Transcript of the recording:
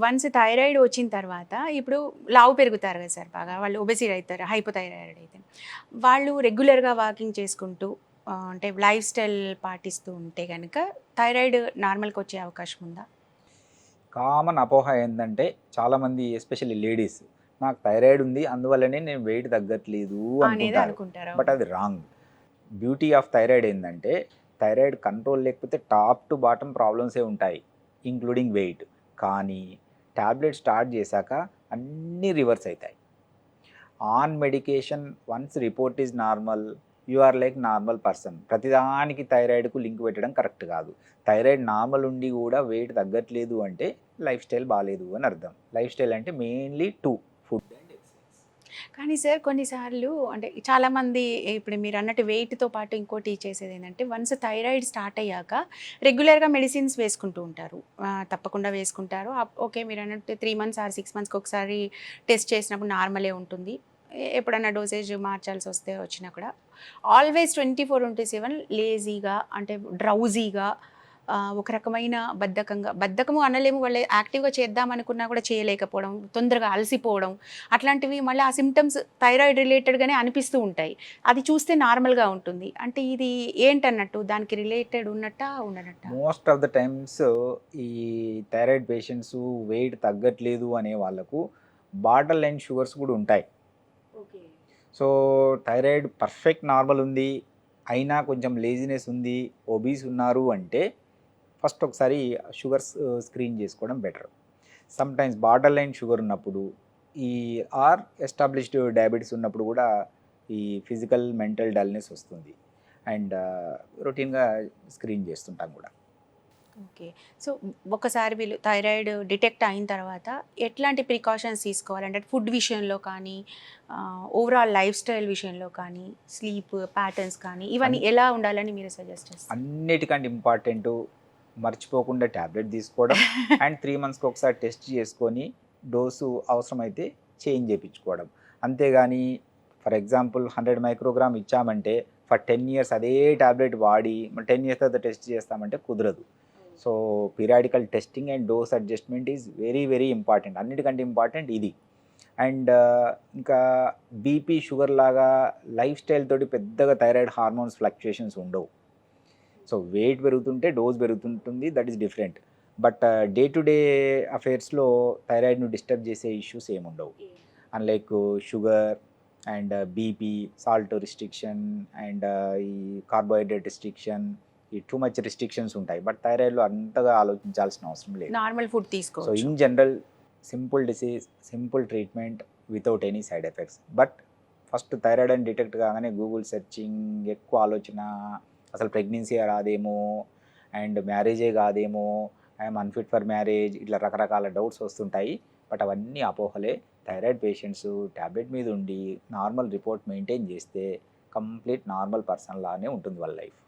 Once thyroid వచ్చిన తర్వాత ఇప్పుడు లావు పెరుగుతారు కదా సార్, బాగా వాళ్ళు ఒబెసిటీ అవుతారు, హైపోథైరాయిడ్ అయితే వాళ్ళు రెగ్యులర్గా వాకింగ్ చేసుకుంటూ అంటే లైఫ్ స్టైల్ పాటిస్తూ ఉంటే కనుక థైరాయిడ్ నార్మల్కి వచ్చే అవకాశం ఉందా? కామన్ అపోహ ఏంటంటే చాలామంది ఎస్పెషల్లీ లేడీస్ నాకు థైరాయిడ్ ఉంది అందువల్లనే నేను వెయిట్ తగ్గట్లేదు అనేది అనుకుంటారు. అనుకుంటారు. బట్ అది రాంగ్. బ్యూటీ ఆఫ్ థైరాయిడ్ ఏంటంటే థైరాయిడ్ కంట్రోల్ లేకపోతే టాప్ టు బాటమ్ ప్రాబ్లమ్సే ఉంటాయి, ఇంక్లూడింగ్ వెయిట్. కానీ ట్యాబ్లెట్ స్టార్ట్ చేశాక అన్నీ రివర్స్ అవుతాయి. On medication once report is normal, you are like normal person. ప్రతిదానికి థైరాయిడ్కు లింక్ పెట్టడం కరెక్ట్ కాదు. థైరాయిడ్ నార్మల్ ఉండి కూడా వెయిట్ తగ్గట్లేదు అంటే లైఫ్ స్టైల్ బాగాలేదు అని అర్థం. లైఫ్ స్టైల్ అంటే మెయిన్లీ ఫుడ్ అండ్ ఎక్సర్సైజ్. కానీ సార్ కొన్నిసార్లు అంటే చాలామంది ఇప్పుడు మీరు అన్నట్టు వెయిట్తో పాటు ఇంకోటి చేసేది ఏంటంటే వన్స్ థైరాయిడ్ స్టార్ట్ అయ్యాక రెగ్యులర్గా మెడిసిన్స్ వేసుకుంటూ ఉంటారు. తప్పకుండా వేసుకుంటారు. ఓకే, మీరు అన్నట్టు 3 మంత్స్ ఆర్ 6 మంత్స్కి ఒకసారి టెస్ట్ చేసినప్పుడు నార్మలే ఉంటుంది. ఎప్పుడన్నా డోసేజ్ మార్చాల్సి వస్తే వచ్చినా కూడా ఆల్వేస్ 24/7 లేజీగా అంటే డ్రౌజీగా, ఒక రకమైన బద్ధకము అనలేము, వాళ్ళు యాక్టివ్గా చేద్దాం అనుకున్నా కూడా చేయలేకపోవడం, తొందరగా అలసిపోవడం, అట్లాంటివి మళ్ళీ ఆ సిమ్టమ్స్ థైరాయిడ్ రిలేటెడ్గానే అనిపిస్తూ ఉంటాయి. అది చూస్తే నార్మల్గా ఉంటుంది. అంటే ఇది ఏంటన్నట్టు, దానికి రిలేటెడ్ ఉన్నట్టా ఉండనట్టా? మోస్ట్ ఆఫ్ ద టైమ్స్ ఈ థైరాయిడ్ పేషెంట్స్ వెయిట్ తగ్గట్లేదు అనే వాళ్ళకు బార్డర్ లైన్ షుగర్స్ కూడా ఉంటాయి. Okay. So thyroid perfect normal ఉంది, అయినా కొంచెం లేజినెస్ ఉంది, ఒబీస్ ఉన్నారు అంటే ఫస్ట్ ఒకసారి షుగర్స్ స్క్రీన్ చేసుకోవడం better. Some times border line sugar ఉన్నప్పుడు ఈ ఆర్ ఎస్టాబ్లిష్డ్ డయాబెటీస్ ఉన్నప్పుడు కూడా ఈ ఫిజికల్ మెంటల్ డల్నెస్ వస్తుంది. అండ్ రొటీన్గా స్క్రీన్ చేస్తుంటాం కూడా. ఓకే. సో, ఒకసారి వీళ్ళు థైరాయిడ్ డిటెక్ట్ అయిన తర్వాత ఎట్లాంటి ప్రికాషన్స్ తీసుకోవాలంటే ఫుడ్ విషయంలో కానీ, ఓవరాల్ లైఫ్ స్టైల్ విషయంలో కానీ, స్లీప్ ప్యాటర్న్స్ కానీ ఇవన్నీ ఎలా ఉండాలని మీరు సజెస్ట్ చేస్తారు? అన్నిటికంటే ఇంపార్టెంట్ మర్చిపోకుండా ట్యాబ్లెట్ తీసుకోవడం అండ్ 3 మంత్స్కి ఒకసారి టెస్ట్ చేసుకొని డోసు అవసరమైతే చేంజ్ చేయించుకోవడం. అంతేగాని ఫర్ ఎగ్జాంపుల్ 100 మైక్రోగ్రామ్ ఇచ్చామంటే ఫర్ 10 ఇయర్స్ అదే ట్యాబ్లెట్ వాడి 10 ఇయర్స్ తర్వాత టెస్ట్ చేస్తామంటే కుదరదు. So periodical testing and dose adjustment is very very important. అన్నిటికంటే ఇంపార్టెంట్ ఇది. అండ్ ఇంకా బీపీ షుగర్ లాగా లైఫ్ స్టైల్ తోటి పెద్దగా థైరాయిడ్ హార్మోన్స్ ఫ్లక్చుయేషన్స్ ఉండవు. సో వెయిట్ పెరుగుతుంటే డోస్ పెరుగుతుంటుంది, that is different. But day to day అఫేర్స్లో థైరాయిడ్ను డిస్టర్బ్ చేసే ఇష్యూస్ ఏముండవు. Unlike sugar and BP, salt restriction and ఈ కార్బోహైడ్రేట్ రిస్ట్రిక్షన్, ఈ టూ మచ్ రిస్ట్రిక్షన్స్ ఉంటాయి. బట్ థైరాయిడ్లో అంతగా ఆలోచించాల్సిన అవసరం లేదు. నార్మల్ ఫుడ్ సో తీసుకోవచ్చు. In general simple disease, simple treatment without any side effects. But first thyroid అని డిటెక్ట్ కాగానే గూగుల్ సెర్చింగ్, ఎక్కువ ఆలోచన, అసలు ప్రెగ్నెన్సీ రాదేమో అండ్ మ్యారేజే కాదేమో, ఐఎమ్ అన్ఫిట్ ఫర్ మ్యారేజ్, ఇట్లా రకరకాల డౌట్స్ వస్తుంటాయి. బట్ అవన్నీ అపోహలే. థైరాయిడ్ పేషెంట్స్ ట్యాబ్లెట్ మీద ఉండి నార్మల్ రిపోర్ట్ మెయింటైన్ చేస్తే కంప్లీట్ నార్మల్ పర్సన్ లానే ఉంటుంది వాళ్ళ లైఫ్.